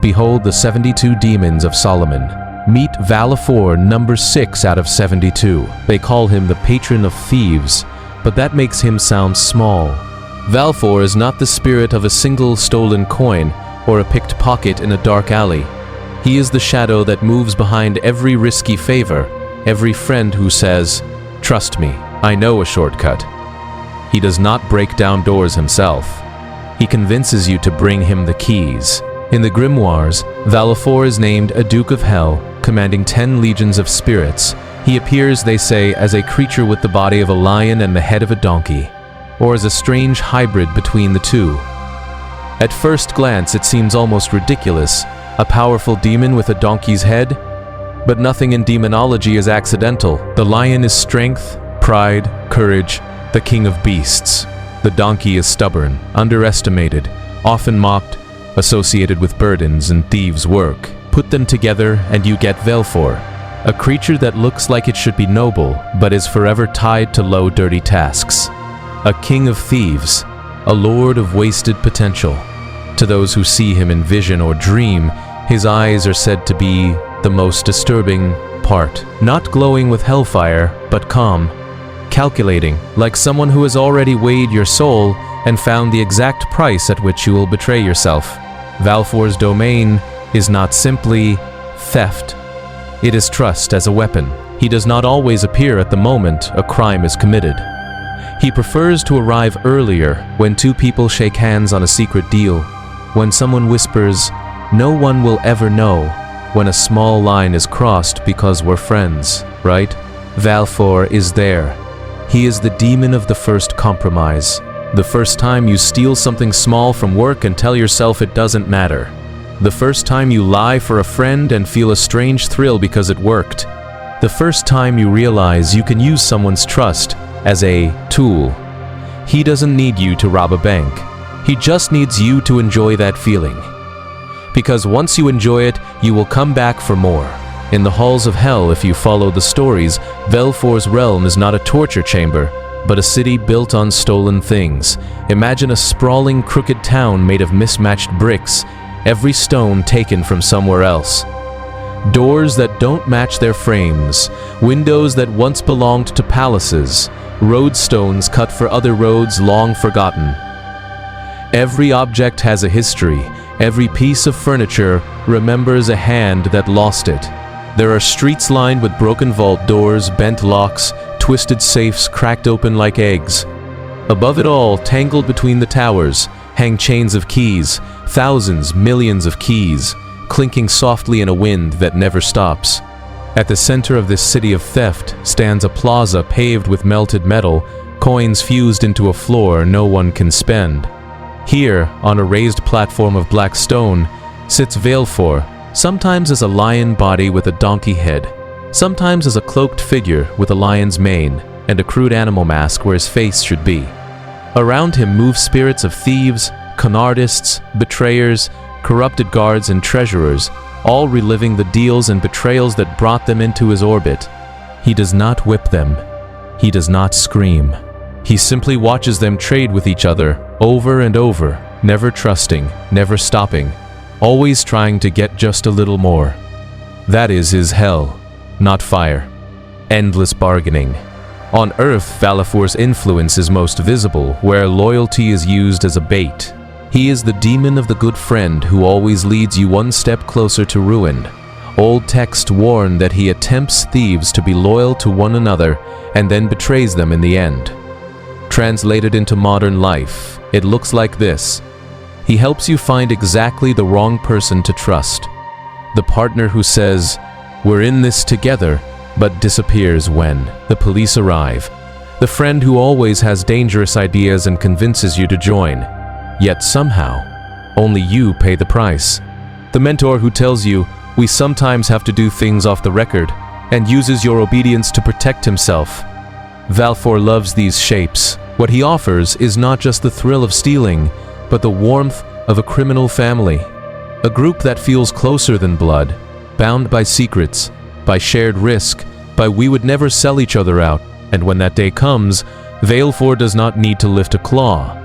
Behold the 72 demons of Solomon. Meet Valefor, number 6 out of 72. They call him the patron of thieves, but that makes him sound small. Valefor is not the spirit of a single stolen coin or a picked pocket in a dark alley. He is the shadow that moves behind every risky favor, every friend who says, "Trust me, I know a shortcut." He does not break down doors himself. He convinces you to bring him the keys. In the grimoires, Valefor is named a Duke of Hell, commanding 10 legions of spirits. He appears, they say, as a creature with the body of a lion and the head of a donkey, or as a strange hybrid between the two. At first glance, it seems almost ridiculous, a powerful demon with a donkey's head. But nothing in demonology is accidental. The lion is strength, pride, courage, the king of beasts. The donkey is stubborn, underestimated, often mocked, associated with burdens and thieves' work. Put them together and you get Valefor, a creature that looks like it should be noble, but is forever tied to low, dirty tasks. A king of thieves, a lord of wasted potential. To those who see him in vision or dream, his eyes are said to be the most disturbing part. Not glowing with hellfire, but calm, calculating, like someone who has already weighed your soul and found the exact price at which you will betray yourself. Valefor's domain is not simply theft. It is trust as a weapon. He does not always appear at the moment a crime is committed. He prefers to arrive earlier, when two people shake hands on a secret deal, when someone whispers, "No one will ever know," when a small line is crossed because we're friends, right? Valefor is there. He is the demon of the first compromise. The first time you steal something small from work and tell yourself it doesn't matter. The first time you lie for a friend and feel a strange thrill because it worked. The first time you realize you can use someone's trust as a tool. He doesn't need you to rob a bank. He just needs you to enjoy that feeling. Because once you enjoy it, you will come back for more. In the halls of hell, if you follow the stories, Valefor's realm is not a torture chamber, but a city built on stolen things. Imagine a sprawling, crooked town made of mismatched bricks, every stone taken from somewhere else. Doors that don't match their frames, windows that once belonged to palaces, roadstones cut for other roads long forgotten. Every object has a history. Every piece of furniture remembers a hand that lost it. There are streets lined with broken vault doors, bent locks, twisted safes cracked open like eggs. Above it all, tangled between the towers, hang chains of keys, thousands, millions of keys, clinking softly in a wind that never stops. At the center of this city of theft stands a plaza paved with melted metal, coins fused into a floor no one can spend. Here, on a raised platform of black stone, sits Valefor, sometimes as a lion body with a donkey head, sometimes as a cloaked figure with a lion's mane and a crude animal mask where his face should be. Around him move spirits of thieves, con artists, betrayers, corrupted guards and treasurers, all reliving the deals and betrayals that brought them into his orbit. He does not whip them. He does not scream. He simply watches them trade with each other over and over, never trusting, never stopping, always trying to get just a little more. That is his hell, not fire. Endless bargaining. On Earth, Valefor's influence is most visible, where loyalty is used as a bait. He is the demon of the good friend who always leads you one step closer to ruin. Old texts warn that he attempts thieves to be loyal to one another and then betrays them in the end. Translated into modern life, it looks like this. He helps you find exactly the wrong person to trust. The partner who says, "We're in this together," but disappears when the police arrive. The friend who always has dangerous ideas and convinces you to join. Yet somehow, only you pay the price. The mentor who tells you, "We sometimes have to do things off the record," and uses your obedience to protect himself. Valefor loves these shapes. What he offers is not just the thrill of stealing, but the warmth of a criminal family. A group that feels closer than blood, bound by secrets, by shared risk, by we would never sell each other out. And when that day comes, Valefor does not need to lift a claw.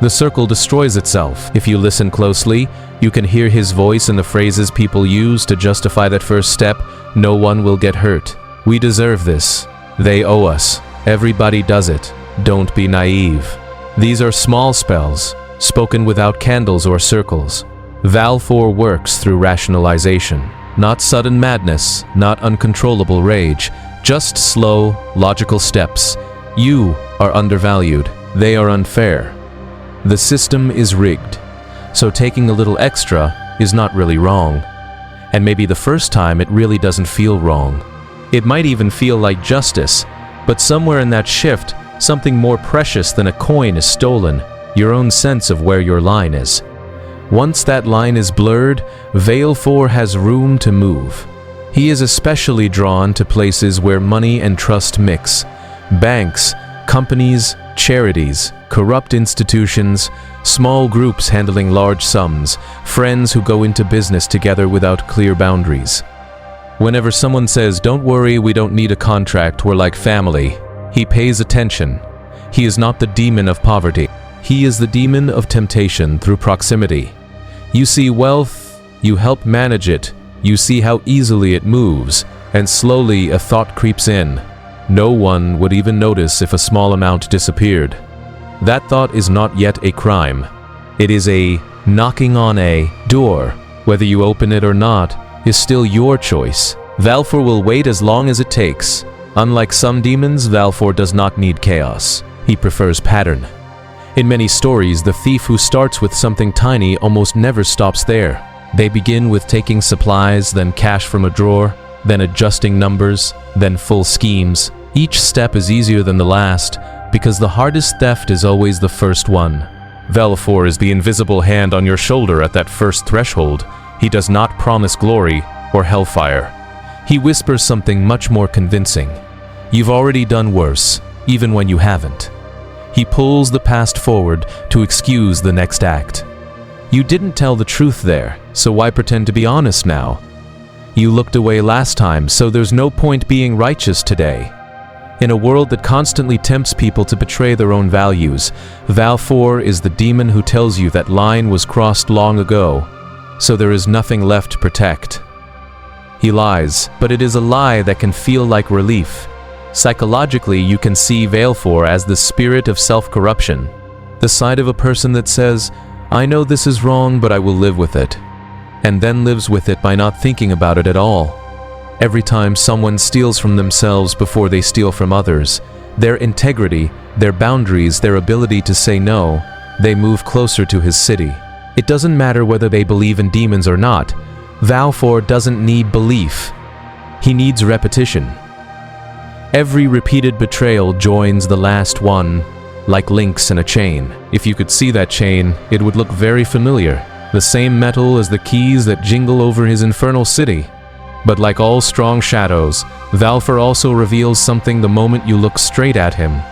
The circle destroys itself. If you listen closely, you can hear his voice in the phrases people use to justify that first step: no one will get hurt. We deserve this. They owe us. Everybody does it. Don't be naive. These are small spells, spoken without candles or circles. Valefor works through rationalization. Not sudden madness, not uncontrollable rage, just slow, logical steps. You are undervalued. They are unfair. The system is rigged. So taking a little extra is not really wrong. And maybe the first time it really doesn't feel wrong. It might even feel like justice, but somewhere in that shift, something more precious than a coin is stolen, your own sense of where your line is. Once that line is blurred, Valefor has room to move. He is especially drawn to places where money and trust mix. Banks, companies, charities, corrupt institutions, small groups handling large sums, friends who go into business together without clear boundaries. Whenever someone says, "Don't worry, we don't need a contract, we're like family," he pays attention. He is not the demon of poverty. He is the demon of temptation through proximity. You see wealth, you help manage it, you see how easily it moves, and slowly a thought creeps in. No one would even notice if a small amount disappeared. That thought is not yet a crime. It is a knocking on a door. Whether you open it or not is still your choice. Valefor will wait as long as it takes. Unlike some demons, Valefor does not need chaos. He prefers pattern. In many stories, the thief who starts with something tiny almost never stops there. They begin with taking supplies, then cash from a drawer, then adjusting numbers, then full schemes. Each step is easier than the last, because the hardest theft is always the first one. Valefor is the invisible hand on your shoulder at that first threshold. He does not promise glory or hellfire. He whispers something much more convincing. You've already done worse, even when you haven't. He pulls the past forward to excuse the next act. You didn't tell the truth there, so why pretend to be honest now? You looked away last time, so there's no point being righteous today. In a world that constantly tempts people to betray their own values, Valefor is the demon who tells you that line was crossed long ago, so there is nothing left to protect. He lies, but it is a lie that can feel like relief. Psychologically, you can see Valefor as the spirit of self-corruption, the side of a person that says, "I know this is wrong, but I will live with it," and then lives with it by not thinking about it at all. Every time someone steals from themselves before they steal from others, their integrity, their boundaries, their ability to say no, they move closer to his city. It doesn't matter whether they believe in demons or not. Valefor doesn't need belief. He needs repetition. Every repeated betrayal joins the last one, like links in a chain. If you could see that chain, it would look very familiar. The same metal as the keys that jingle over his infernal city. But like all strong shadows, Valefor also reveals something the moment you look straight at him.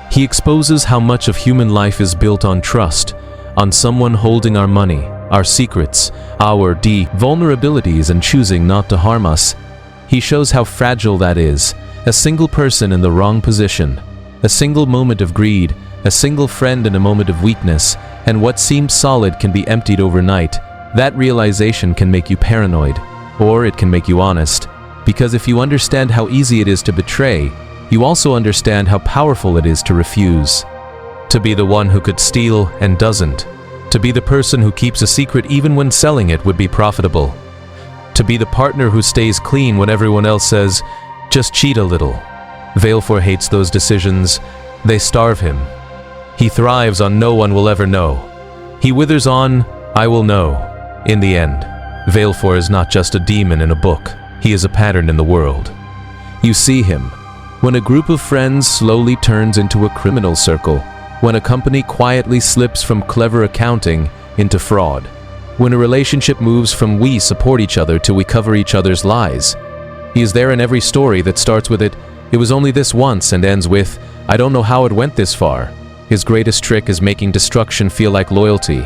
He exposes how much of human life is built on trust, on someone holding our money, our secrets, our vulnerabilities and choosing not to harm us. He shows how fragile that is. A single person in the wrong position, a single moment of greed, a single friend in a moment of weakness, and what seemed solid can be emptied overnight. That realization can make you paranoid, or it can make you honest. Because if you understand how easy it is to betray, you also understand how powerful it is to refuse. To be the one who could steal and doesn't. To be the person who keeps a secret even when selling it would be profitable. To be the partner who stays clean when everyone else says, "Just cheat a little." Valefor hates those decisions. They starve him. He thrives on "no one will ever know." He withers on "I will know." In the end, Valefor is not just a demon in a book. He is a pattern in the world. You see him when a group of friends slowly turns into a criminal circle, when a company quietly slips from clever accounting into fraud, when a relationship moves from "we support each other" to "we cover each other's lies." He is there in every story that starts with "it was only this once" and ends with "I don't know how it went this far." His greatest trick is making destruction feel like loyalty.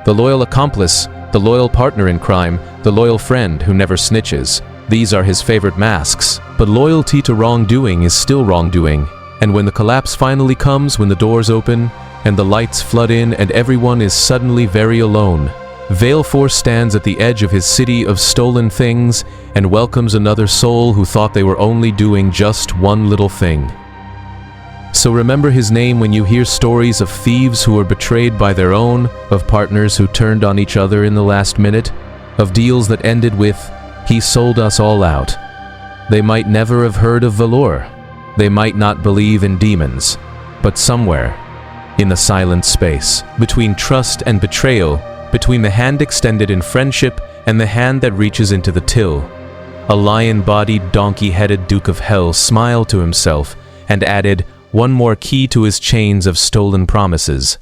The loyal accomplice, the loyal partner in crime, the loyal friend who never snitches. These are his favorite masks. But loyalty to wrongdoing is still wrongdoing. And when the collapse finally comes, when the doors open, and the lights flood in and everyone is suddenly very alone. Valefor stands at the edge of his city of stolen things and welcomes another soul who thought they were only doing just one little thing. So remember his name when you hear stories of thieves who were betrayed by their own, of partners who turned on each other in the last minute, of deals that ended with, "He sold us all out." They might never have heard of Valefor. They might not believe in demons. But somewhere, in the silent space, between trust and betrayal, between the hand extended in friendship and the hand that reaches into the till, a lion-bodied, donkey-headed Duke of Hell smiled to himself and added one more key to his chains of stolen promises.